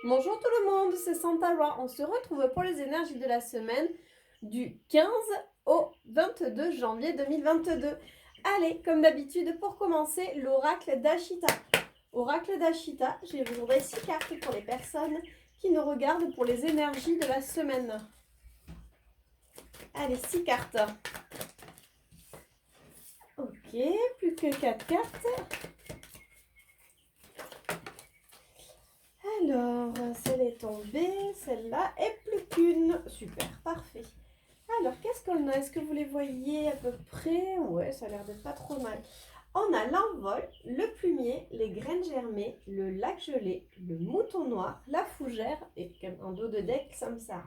Bonjour tout le monde, c'est Santara. On se retrouve pour les énergies de la semaine du 15 au 22 janvier 2022. Allez, comme d'habitude, pour commencer, l'oracle d'Ashita. Oracle d'Ashita, je vous voudrais 6 cartes pour les personnes qui nous regardent pour les énergies de la semaine. Allez, 6 cartes. Ok, plus que 4 cartes. Alors, celle est tombée, celle-là est plus qu'une. Super, parfait. Alors, qu'est-ce qu'on a? Est-ce que vous les voyez à peu près? Ouais, ça a l'air d'être pas trop mal. On a l'envol, le plumier, les graines germées, le lac gelé, le mouton noir, la fougère et en dos de deck, Samsara.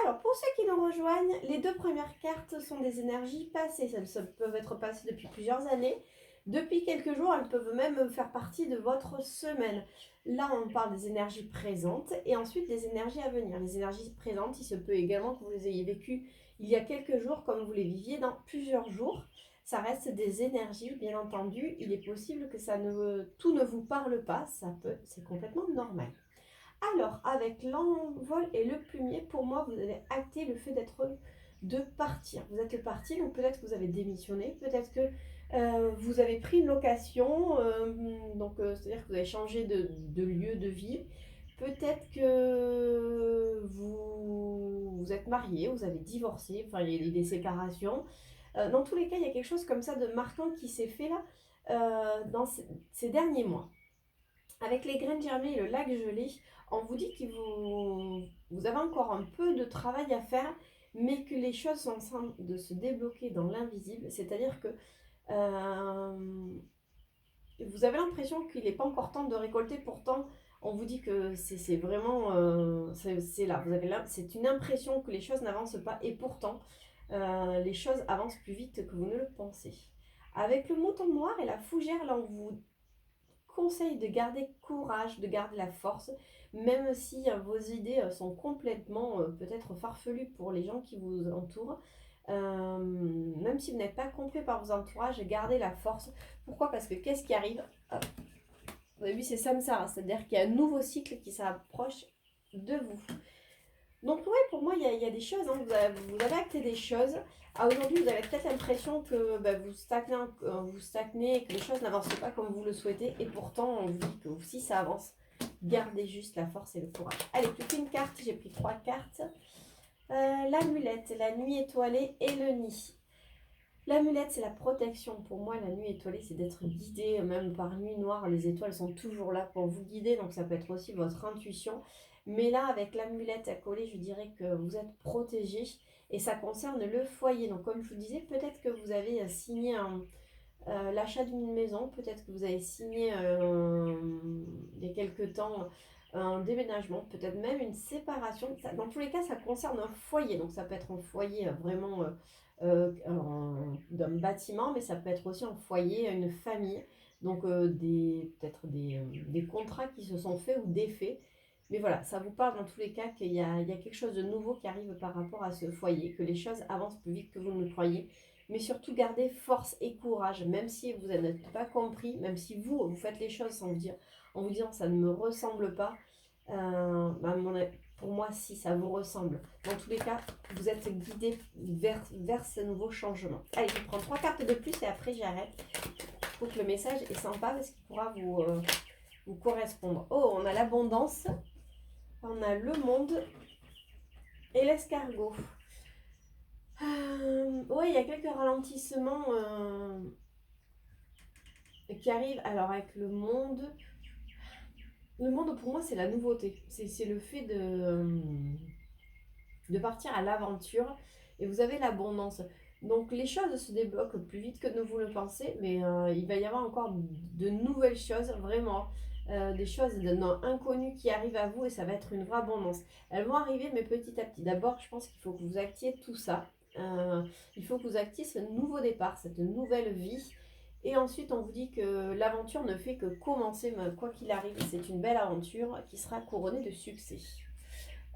Alors, pour ceux qui nous rejoignent, les deux premières cartes sont des énergies passées. Elles peuvent être passées depuis plusieurs années. Depuis quelques jours, elles peuvent même faire partie de votre semaine. Là, on parle des énergies présentes et ensuite des énergies à venir. Les énergies présentes, il se peut également que vous les ayez vécues il y a quelques jours comme vous les viviez dans plusieurs jours. Ça reste des énergies, bien entendu. Il est possible que tout ne vous parle pas. C'est complètement normal. Alors, avec l'envol et le plumier, pour moi, vous allez acter le fait de partir. Vous êtes parti, donc peut-être que vous avez démissionné, peut-être que vous avez pris une location, c'est-à-dire que vous avez changé de lieu de vie. Peut-être que vous êtes marié, vous avez divorcé, enfin il y a des séparations. Dans tous les cas, il y a quelque chose comme ça de marquant qui s'est fait là dans ces derniers mois. Avec les graines germées et le lac gelé, on vous dit que vous avez encore un peu de travail à faire, mais que les choses sont en train de se débloquer dans l'invisible. C'est-à-dire que vous avez l'impression qu'il n'est pas encore temps de récolter. Pourtant, on vous dit que c'est vraiment... c'est là. C'est une impression que les choses n'avancent pas. Et pourtant, les choses avancent plus vite que vous ne le pensez. Avec le mouton noir et la fougère, là, on vous conseille de garder courage, de garder la force, même si vos idées sont complètement peut-être farfelues pour les gens qui vous entourent. Même si vous n'êtes pas compris par vos entourages, gardez la force. Pourquoi? Parce que qu'est-ce qui arrive? Vous avez vu, c'est Samsara, c'est-à-dire qu'il y a un nouveau cycle qui s'approche de vous. Donc oui, pour moi, il y a des choses, hein. Vous avez acté des choses. Aujourd'hui, vous avez peut-être l'impression que vous stagnez et que les choses n'avancent pas comme vous le souhaitez. Et pourtant, on vous dit que si ça avance, gardez juste la force et le courage. Allez, plus qu'une carte, j'ai pris 3 cartes. L'amulette, la nuit étoilée et le nid. L'amulette, c'est la protection. Pour moi, la nuit étoilée, c'est d'être guidé, même par nuit noire. Les étoiles sont toujours là pour vous guider, donc ça peut être aussi votre intuition. Mais là, avec l'amulette à coller, je dirais que vous êtes protégé et ça concerne le foyer. Donc, comme je vous disais, peut-être que vous avez signé l'achat d'une maison, peut-être que vous avez signé il y a quelques temps un déménagement, peut-être même une séparation. Dans tous les cas, ça concerne un foyer. Donc, ça peut être un foyer vraiment d'un bâtiment, mais ça peut être aussi un foyer, une famille. Donc, peut-être des contrats qui se sont faits ou défaits. Mais voilà, ça vous parle dans tous les cas qu'il y a quelque chose de nouveau qui arrive par rapport à ce foyer, que les choses avancent plus vite que vous ne le croyez. Mais surtout, gardez force et courage, même si vous n'êtes pas compris, même si vous faites les choses sans vous dire, en vous disant ça ne me ressemble pas. Pour moi, si ça vous ressemble. Dans tous les cas, vous êtes guidé vers ce nouveau changement. Allez, je prends 3 cartes de plus et après j'arrête. Je trouve que le message est sympa parce qu'il pourra vous correspondre. Oh, on a l'abondance. On a le monde et l'escargot. Oui, il y a quelques ralentissements qui arrivent. Alors avec le monde pour moi c'est la nouveauté. C'est le fait de partir à l'aventure et vous avez l'abondance. Donc les choses se débloquent plus vite que vous le pensez, mais il va y avoir encore de nouvelles choses, vraiment. Des choses inconnues qui arrivent à vous et ça va être une vraie abondance. Elles vont arriver mais petit à petit. D'abord, je pense qu'il faut que vous actiez tout ça. Il faut que vous actiez ce nouveau départ, cette nouvelle vie. Et ensuite, on vous dit que l'aventure ne fait que commencer, quoi qu'il arrive. C'est une belle aventure qui sera couronnée de succès.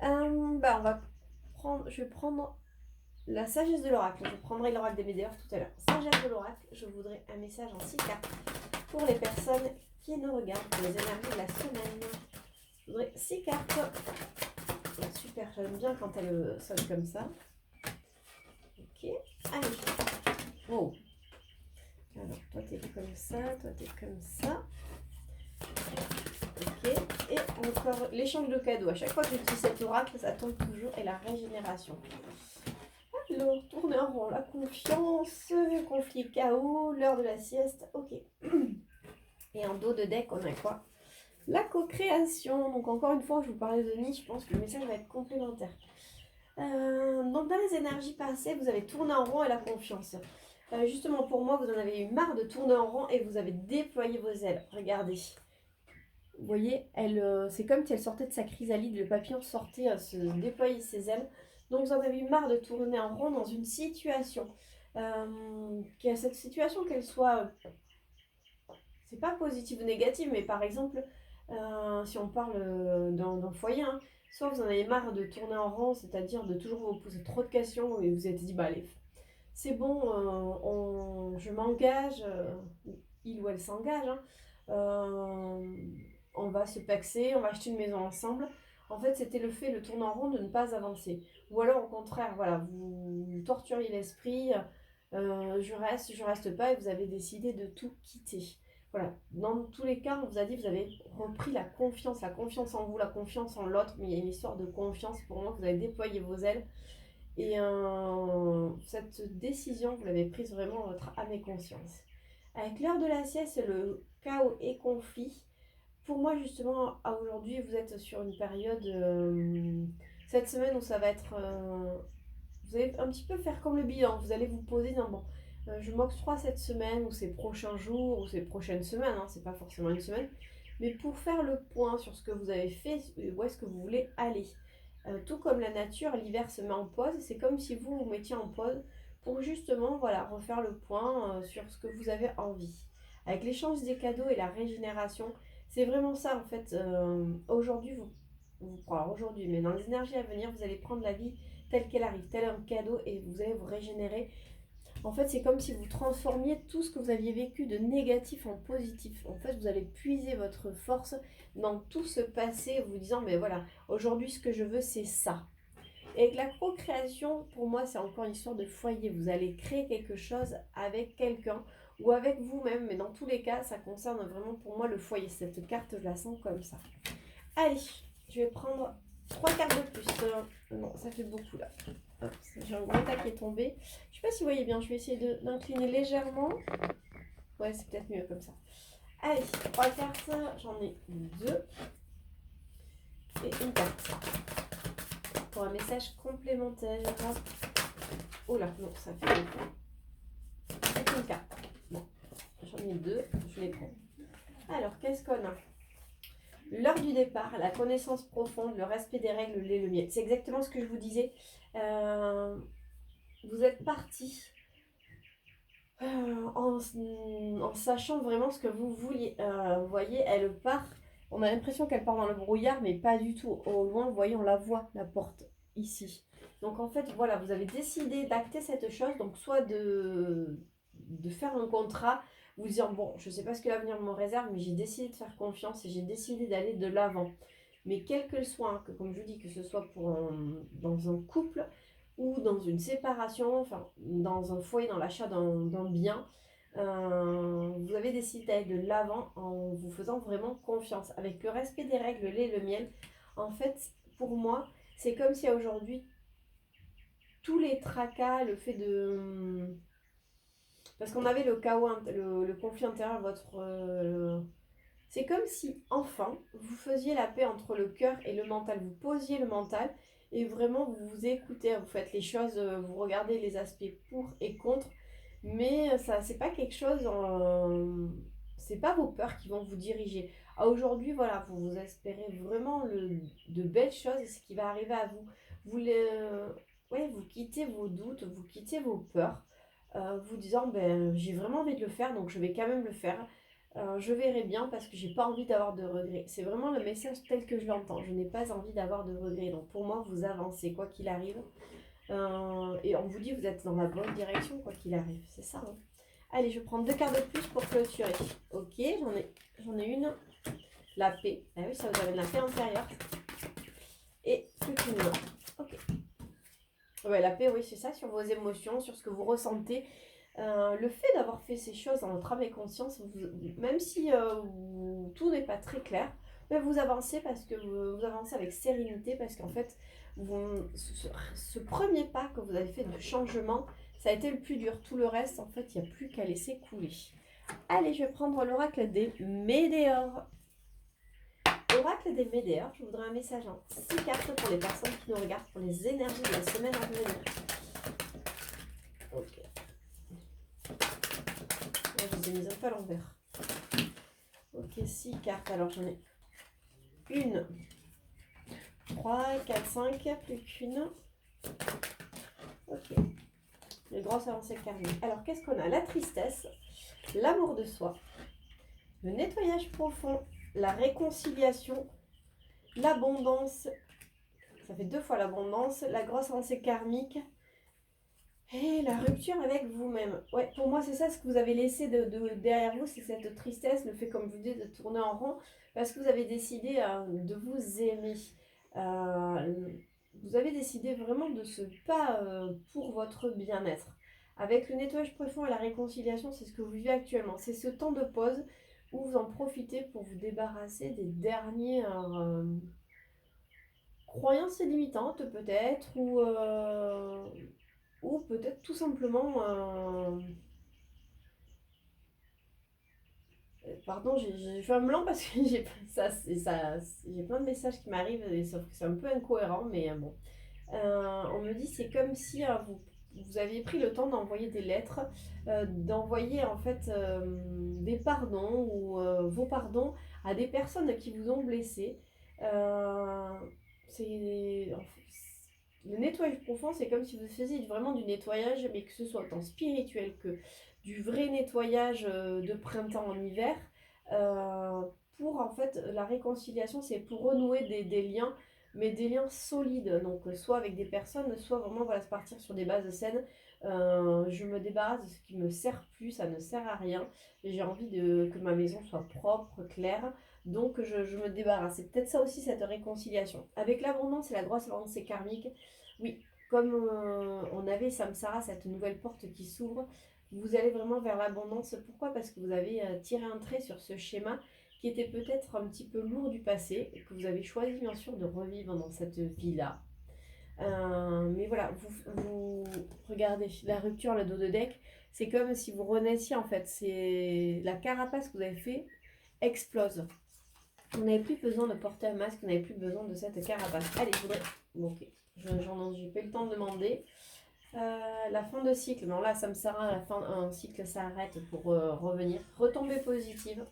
Je vais prendre la sagesse de l'oracle. Je prendrai l'oracle des médias tout à l'heure. Sagesse de l'oracle, je voudrais un message en 6 cartes pour les personnes qui nous regardent pour les énergies de la semaine. Je voudrais 6 cartes. Super, j'aime bien quand elle sonne comme ça. Ok, allez. Oh. Alors, toi t'es comme ça, toi t'es comme ça. Ok, et encore l'échange de cadeaux. À chaque fois que j'utilise cet oracle, ça tombe toujours. Et la régénération. Alors, tourner en rond, la confiance, conflit, chaos, l'heure de la sieste. Ok. Et en dos de deck, on a quoi? La co-création. Donc encore une fois, je vous parlais de nid, je pense que le message va être complémentaire. Donc dans les énergies passées, vous avez tourné en rond et la confiance. Justement pour moi, vous en avez eu marre de tourner en rond et vous avez déployé vos ailes. Regardez. Vous voyez, c'est comme si elle sortait de sa chrysalide, le papillon sortait, se déployer ses ailes. Donc vous en avez eu marre de tourner en rond dans une situation. Cette situation, qu'elle soit, c'est pas positive ou négative, mais par exemple, si on parle d'un foyer, hein, soit vous en avez marre de tourner en rond, c'est-à-dire de toujours vous poser trop de questions et vous êtes dit, bah allez, c'est bon, je m'engage, il ou elle s'engage, hein, on va se paxer, on va acheter une maison ensemble. En fait, c'était le tourner en rond de ne pas avancer. Ou alors, au contraire, voilà, vous torturiez l'esprit, je reste pas, et vous avez décidé de tout quitter. Voilà, dans tous les cas, on vous a dit, vous avez repris la confiance en vous, la confiance en l'autre, mais il y a une histoire de confiance. Pour moi, vous avez déployé vos ailes. Et cette décision, vous l'avez prise vraiment en votre âme et conscience. Avec l'heure de la sieste, le chaos et conflit, pour moi justement, à aujourd'hui, vous êtes sur une période, cette semaine où ça va être, vous allez un petit peu faire comme le bilan, vous allez vous poser dans, bon, je m'octroie cette semaine ou ces prochains jours ou ces prochaines semaines, hein, c'est pas forcément une semaine, mais pour faire le point sur ce que vous avez fait, où est-ce que vous voulez aller. Tout comme la nature, l'hiver se met en pause, c'est comme si vous vous mettiez en pause pour justement voilà, refaire le point sur ce que vous avez envie. Avec l'échange des cadeaux et la régénération, c'est vraiment ça en fait. Aujourd'hui, alors aujourd'hui, mais dans les énergies à venir, vous allez prendre la vie telle qu'elle arrive, tel un cadeau et vous allez vous régénérer. En fait, c'est comme si vous transformiez tout ce que vous aviez vécu de négatif en positif. En fait, vous allez puiser votre force dans tout ce passé, vous disant, mais voilà, aujourd'hui, ce que je veux, c'est ça. Et avec la procréation, pour moi, c'est encore une histoire de foyer. Vous allez créer quelque chose avec quelqu'un ou avec vous-même, mais dans tous les cas, ça concerne vraiment pour moi le foyer. Cette carte, je la sens comme ça. Allez, je vais prendre 3 cartes de plus. Non, ça fait beaucoup là. J'ai un gros tas qui est tombé. Je sais pas si vous voyez bien, je vais essayer d'incliner légèrement. Ouais, c'est peut-être mieux comme ça. Allez, 3 cartes, j'en ai 2. Et une carte. Pour un message complémentaire. Oh là, non, ça fait beaucoup. C'est une carte. Bon, j'en ai 2, je les prends. Alors, qu'est-ce qu'on a? L'heure du départ, la connaissance profonde, le respect des règles, le lait, le miel. C'est exactement ce que je vous disais. Vous êtes parti en sachant vraiment ce que vous vouliez. Vous voyez, elle part. On a l'impression qu'elle part dans le brouillard, mais pas du tout. Au loin, vous voyez, on la voit, la porte, ici. Donc en fait, voilà, vous avez décidé d'acter cette chose. Donc soit de faire un contrat, vous dire, bon, je ne sais pas ce que l'avenir me réserve, mais j'ai décidé de faire confiance et j'ai décidé d'aller de l'avant. Mais quel que soit, hein, que, comme je vous dis, que ce soit dans un couple ou dans une séparation, enfin dans un foyer, dans l'achat d'un bien, vous avez décidé d'aller de l'avant en vous faisant vraiment confiance. Avec le respect des règles, le lait et le miel, en fait, pour moi, c'est comme si aujourd'hui, tous les tracas, le fait de... Parce qu'on avait le chaos, le conflit intérieur, c'est comme si, enfin, vous faisiez la paix entre le cœur et le mental. Vous posiez le mental et vraiment vous vous écoutez, vous faites les choses, vous regardez les aspects pour et contre. Mais ça, c'est pas quelque chose, c'est pas vos peurs qui vont vous diriger. Aujourd'hui, voilà, vous espérez vraiment de belles choses et ce qui va arriver à vous. Ouais, vous quittez vos doutes, vous quittez vos peurs, vous disant, ben, j'ai vraiment envie de le faire, donc je vais quand même le faire. Je verrai bien parce que j'ai pas envie d'avoir de regrets. C'est vraiment le message tel que je l'entends. Je n'ai pas envie d'avoir de regrets. Donc pour moi, vous avancez quoi qu'il arrive. Et on vous dit vous êtes dans la bonne direction quoi qu'il arrive. C'est ça. Hein. Allez, je prends 2 cartes de plus pour clôturer. Ok, j'en ai une. la paix. Ah oui, ça vous amène la paix intérieure. Et plus qu'une main. Ok. Ouais, la paix, oui, c'est ça, sur vos émotions, sur ce que vous ressentez. Le fait d'avoir fait ces choses dans votre âme et conscience, même si tout n'est pas très clair, mais vous avancez parce que vous avancez avec sérénité, parce qu'en fait, ce premier pas que vous avez fait de changement, ça a été le plus dur. Tout le reste, en fait, il n'y a plus qu'à laisser couler. Allez, je vais prendre l'oracle des Médéors. Oracle des Médéors, je voudrais un message en 6 cartes pour les personnes qui nous regardent, pour les énergies de la semaine à venir. Ok. Là, je les ai mises un peu à l'envers. Ok, 6 cartes. Alors, j'en ai 1, 3, 4, 5, plus qu'une. Ok. Les grosses avancées karmiques. Alors, qu'est-ce qu'on a? La tristesse, l'amour de soi, le nettoyage profond, la réconciliation, l'abondance. Ça fait 2 fois l'abondance, la grosse avancée karmique. Et la rupture avec vous-même. Ouais, pour moi, c'est ça ce que vous avez laissé derrière vous, c'est cette tristesse, le fait, comme je vous dis, de tourner en rond, parce que vous avez décidé de vous aimer. Vous avez décidé vraiment de ce pas pour votre bien-être. Avec le nettoyage profond et la réconciliation, c'est ce que vous vivez actuellement. C'est ce temps de pause où vous en profitez pour vous débarrasser des dernières croyances limitantes, peut-être, ou peut-être tout simplement, pardon, j'ai fait un blanc parce que j'ai plein de messages qui m'arrivent, sauf que c'est un peu incohérent, mais bon. On me dit c'est comme si vous aviez pris le temps d'envoyer des lettres, d'envoyer en fait des pardons ou vos pardons à des personnes qui vous ont blessé. Euh, c'est le nettoyage profond, c'est comme si vous faisiez vraiment du nettoyage, mais que ce soit autant spirituel que du vrai nettoyage de printemps en hiver. Euh, pour en fait la réconciliation, c'est pour renouer des liens, mais des liens solides. Donc soit avec des personnes, soit vraiment voilà, se partir sur des bases saines. Je me débarrasse de ce qui me sert plus, ça ne sert à rien. J'ai envie que ma maison soit propre, claire. Donc je me débarrasse. C'est peut-être ça aussi, cette réconciliation. Avec l'abondance et la grosse avancée karmique, oui, comme on avait Samsara, cette nouvelle porte qui s'ouvre, vous allez vraiment vers l'abondance. Pourquoi? Parce que vous avez tiré un trait sur ce schéma qui était peut-être un petit peu lourd du passé et que vous avez choisi bien sûr de revivre dans cette vie-là. Mais voilà, vous regardez la rupture, le dos de deck, c'est comme si vous renaissiez en fait. C'est la carapace que vous avez fait explose. Vous n'avez plus besoin de porter un masque, vous n'avez plus besoin de cette carapace. Allez, je voudrais... Bon, ok, j'ai pas eu le temps de demander. La fin de cycle, non là ça me sert à la fin d'un cycle s'arrête pour revenir. Retombée positive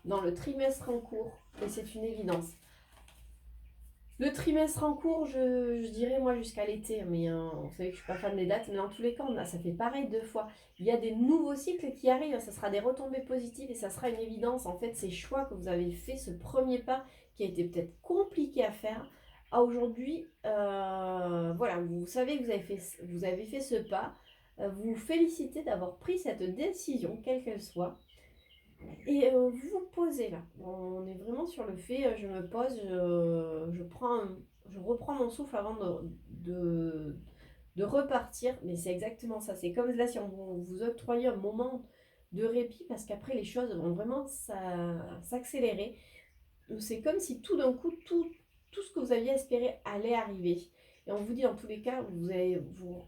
dans le trimestre en cours, et c'est une évidence. Le trimestre en cours, je dirais moi jusqu'à l'été, mais vous savez que je suis pas fan des dates, mais dans tous les cas, ça fait pareil 2 fois. Il y a des nouveaux cycles qui arrivent, ça sera des retombées positives et ça sera une évidence. En fait, ces choix que vous avez fait, ce premier pas qui a été peut-être compliqué à faire, à aujourd'hui, voilà, vous savez que vous avez fait ce pas, vous vous félicitez d'avoir pris cette décision, quelle qu'elle soit. Et vous vous posez là. On est vraiment sur le fait, je me pose, je reprends mon souffle avant de repartir. Mais c'est exactement ça. C'est comme là si on vous octroyait un moment de répit parce qu'après les choses vont vraiment s'accélérer. C'est comme si tout d'un coup, tout ce que vous aviez espéré allait arriver. Et on vous dit dans tous les cas,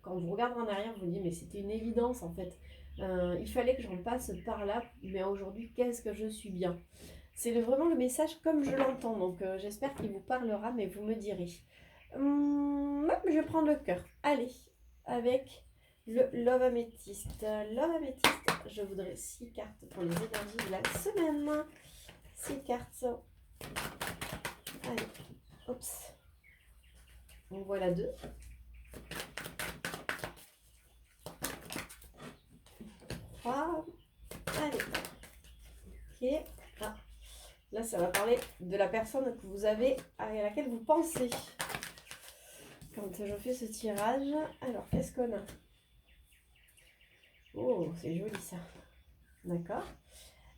quand vous regardez en arrière, vous vous dites mais c'était une évidence en fait. Il fallait que j'en passe par là, mais aujourd'hui, qu'est-ce que je suis bien. C'est vraiment le message comme je l'entends, donc j'espère qu'il vous parlera, mais vous me direz. Je vais prendre le cœur. Allez, avec le Love Améthyste. Love Améthyste, je voudrais 6 cartes pour les énergies de la semaine. 6 cartes. Allez, oups. Donc voilà 2. 3. Allez. Ok. Ah. Là, ça va parler de la personne que vous avez, à laquelle vous pensez. Quand je fais ce tirage, alors qu'est-ce qu'on a? Oh, c'est joli ça. D'accord.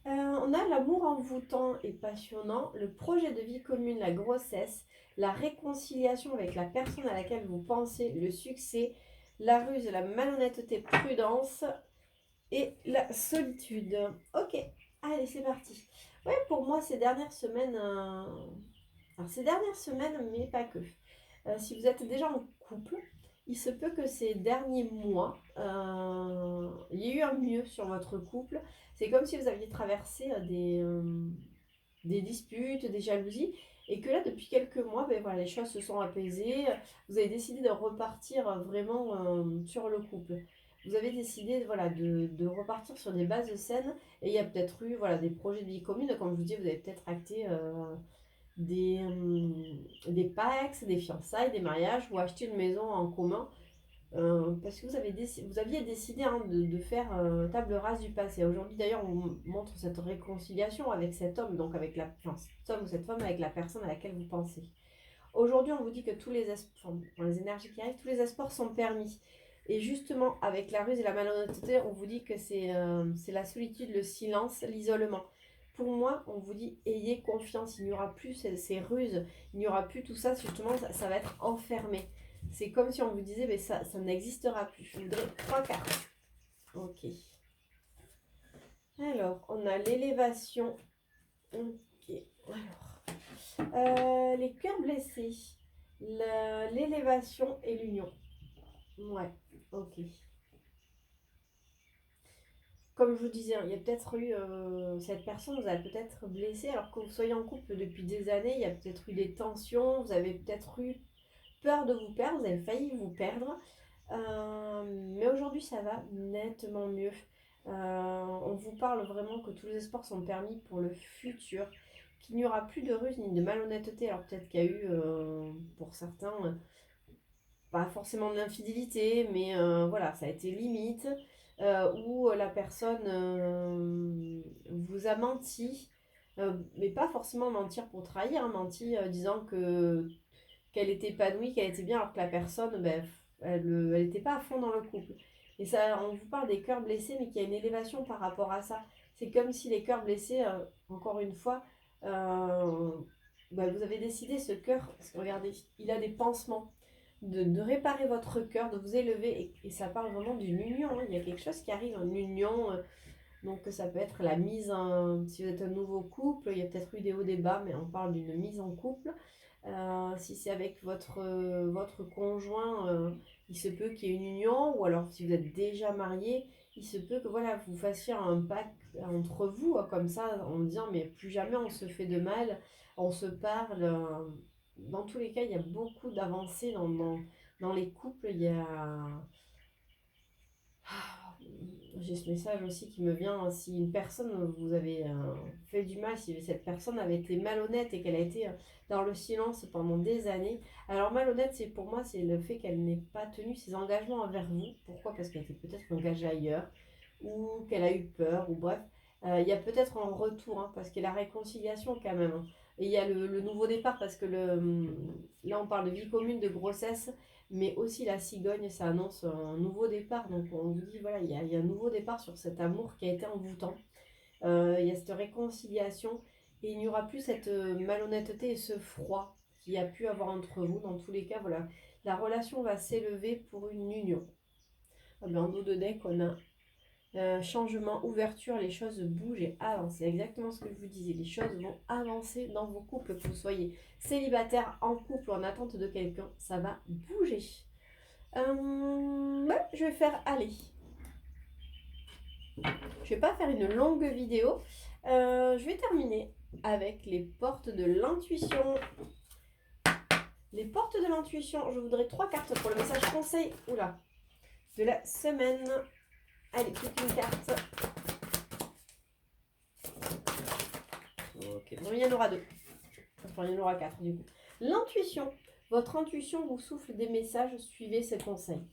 On a l'amour envoûtant et passionnant, le projet de vie commune, la grossesse, la réconciliation avec la personne à laquelle vous pensez, le succès, la ruse, la malhonnêteté, prudence et la solitude. Ok, allez, c'est parti. Ouais, pour moi, ces dernières semaines, alors ces dernières semaines, mais pas que. Si vous êtes déjà en couple, il se peut que ces derniers mois, il y ait eu un mieux sur votre couple. C'est comme si vous aviez traversé des disputes, des jalousies, et que là, depuis quelques mois, ben voilà, les choses se sont apaisées. Vous avez décidé de repartir vraiment sur le couple. Vous avez décidé voilà, de repartir sur des bases saines, et il y a peut-être eu voilà, des projets de vie commune. Comme je vous dis, vous avez peut-être acté des PACS, des fiançailles, des mariages, ou acheter une maison en commun. Parce que vous aviez décidé de faire table rase du passé. Aujourd'hui, d'ailleurs, on vous montre cette réconciliation avec cet homme, donc avec cet homme ou cette femme avec la personne à laquelle vous pensez. Aujourd'hui, on vous dit que dans les énergies qui arrivent, tous les espoirs sont permis. Et justement, avec la ruse et la malhonnêteté, on vous dit que c'est la solitude, le silence, l'isolement. Pour moi, on vous dit, ayez confiance, il n'y aura plus ces ruses, il n'y aura plus tout ça, justement, ça va être enfermé. C'est comme si on vous disait, mais ça n'existera plus. Je voudrais 3 cartes. Ok. Alors, on a l'élévation. Ok. Les cœurs blessés. L'élévation et l'union. Ouais, ok. Comme je vous disais, il y a peut-être eu. Cette personne vous a peut-être blessé, alors que vous soyez en couple depuis des années, il y a peut-être eu des tensions, vous avez peut-être eu peur de vous perdre, vous avez failli vous perdre. Mais aujourd'hui, ça va nettement mieux. On vous parle vraiment que tous les espoirs sont permis pour le futur, qu'il n'y aura plus de ruse ni de malhonnêteté. Alors peut-être qu'il y a eu, pour certains, pas forcément de l'infidélité, mais voilà, ça a été limite, où la personne vous a menti, mais pas forcément mentir pour trahir, hein, menti disant qu'elle était épanouie, qu'elle était bien, alors que la personne, ben, elle n'était pas à fond dans le couple. Et ça, on vous parle des cœurs blessés, mais qu'il y a une élévation par rapport à ça. C'est comme si les cœurs blessés, encore une fois, ben, vous avez décidé ce cœur, parce que regardez, il a des pansements, de réparer votre cœur, de vous élever, et ça parle vraiment d'une union, hein. Il y a quelque chose qui arrive, une union, donc ça peut être la mise en... Si vous êtes un nouveau couple, il y a peut-être eu des hauts, des bas, mais on parle d'une mise en couple. Si c'est avec votre conjoint, il se peut qu'il y ait une union, ou alors si vous êtes déjà marié, il se peut que voilà, vous fassiez un pacte entre vous, hein, comme ça, en disant mais plus jamais on se fait de mal, on se parle. Dans tous les cas, il y a beaucoup d'avancées dans les couples. Il y a j'ai ce message aussi qui me vient, hein. Si une personne vous avez fait du mal, si cette personne avait été malhonnête et qu'elle a été dans le silence pendant des années, alors malhonnête, c'est pour moi, c'est le fait qu'elle n'ait pas tenu ses engagements envers vous. Pourquoi? Parce qu'elle était peut-être engagée ailleurs, ou qu'elle a eu peur, ou bref. Il y a peut-être un retour, hein, parce qu'il y a la réconciliation quand même, hein. Et il y a le nouveau départ, parce que là on parle de vie commune, de grossesse, mais aussi la cigogne, ça annonce un nouveau départ. Donc on vous dit, voilà, il y a un nouveau départ sur cet amour qui a été envoûtant. Il y a cette réconciliation et il n'y aura plus cette malhonnêteté et ce froid qu'il y a pu avoir entre vous. Dans tous les cas, voilà, la relation va s'élever pour une union. Ah ben, en dos de deck, on a changement, ouverture, les choses bougent et avancent. C'est exactement ce que je vous disais. Les choses vont avancer dans vos couples, que vous soyez célibataire, en couple ou en attente de quelqu'un, ça va bouger. Ouais, je vais faire aller. Je vais pas faire une longue vidéo. Je vais terminer avec les portes de l'intuition. Les portes de l'intuition, je voudrais 3 cartes pour le message conseil de la semaine. Allez, plus qu'une carte. Ok, bon, il y en aura 2. Enfin, il y en aura 4 du coup. L'intuition. Votre intuition vous souffle des messages, suivez ses conseils.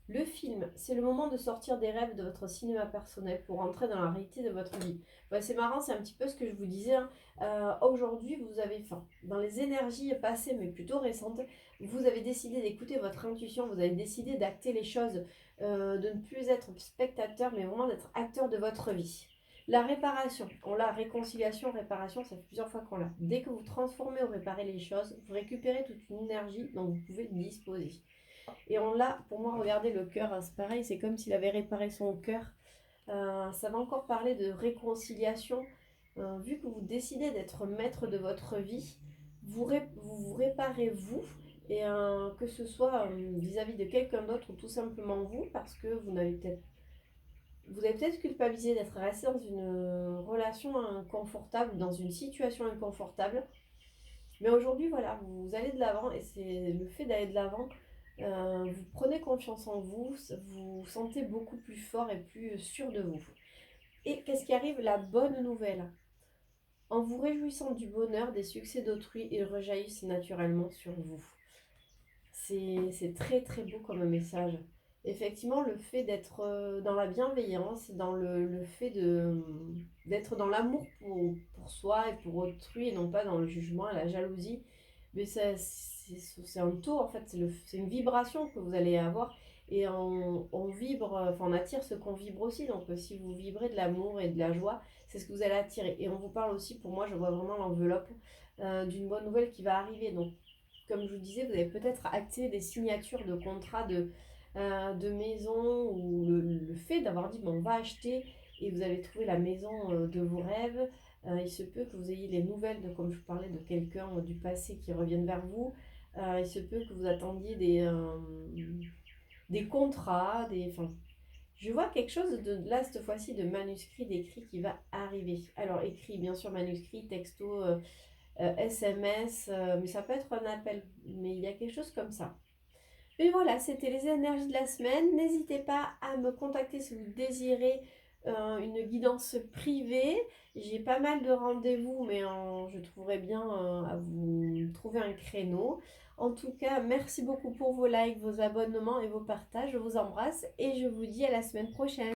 Le film, c'est le moment de sortir des rêves de votre cinéma personnel pour entrer dans la réalité de votre vie. Ouais, c'est marrant, c'est un petit peu ce que je vous disais, hein. Aujourd'hui, vous avez faim. Dans les énergies passées, mais plutôt récentes, vous avez décidé d'écouter votre intuition, vous avez décidé d'acter les choses, de ne plus être spectateur, mais vraiment d'être acteur de votre vie. La réparation, on l'a, réconciliation, réparation, ça fait plusieurs fois qu'on l'a. Dès que vous transformez ou réparez les choses, vous récupérez toute une énergie dont vous pouvez disposer. Et on l'a, pour moi, regardez le cœur, hein, c'est pareil, c'est comme s'il avait réparé son cœur. Ça va encore parler de réconciliation. Vu que vous décidez d'être maître de votre vie, vous réparez vous, et que ce soit vis-à-vis de quelqu'un d'autre ou tout simplement vous, parce que vous avez peut-être culpabilisé d'être resté dans une relation inconfortable, dans une situation inconfortable. Mais aujourd'hui, voilà, vous allez de l'avant et c'est le fait d'aller de l'avant. Vous prenez confiance en vous, vous vous sentez beaucoup plus fort et plus sûr de vous. Et qu'est-ce qui arrive? La bonne nouvelle. En vous réjouissant du bonheur, des succès d'autrui, ils rejaillissent naturellement sur vous. C'est très très beau comme message. Effectivement, le fait d'être dans la bienveillance, dans le fait d'être dans l'amour pour soi et pour autrui, et non pas dans le jugement et la jalousie, mais c'est un taux, en fait, c'est une vibration que vous allez avoir. Et on vibre, enfin on attire ce qu'on vibre aussi. Donc si vous vibrez de l'amour et de la joie, c'est ce que vous allez attirer. Et on vous parle aussi, pour moi, je vois vraiment l'enveloppe d'une bonne nouvelle qui va arriver. Donc comme je vous disais, vous avez peut-être acté des signatures de contrats de maison, ou le fait d'avoir dit bon, on va acheter et vous allez trouver la maison de vos rêves. Il se peut que vous ayez les nouvelles, comme je vous parlais, de quelqu'un du passé qui reviennent vers vous. Il se peut que vous attendiez des contrats, enfin, je vois quelque chose de là, cette fois-ci, de manuscrit, d'écrit qui va arriver. Alors, écrit, bien sûr, manuscrit, texto, SMS, mais ça peut être un appel, mais il y a quelque chose comme ça. Mais voilà, c'était les énergies de la semaine. N'hésitez pas à me contacter si vous désirez une guidance privée. J'ai pas mal de rendez-vous, mais je trouverai bien à vous trouver un créneau. En tout cas, merci beaucoup pour vos likes, vos abonnements et vos partages. Je vous embrasse et je vous dis à la semaine prochaine.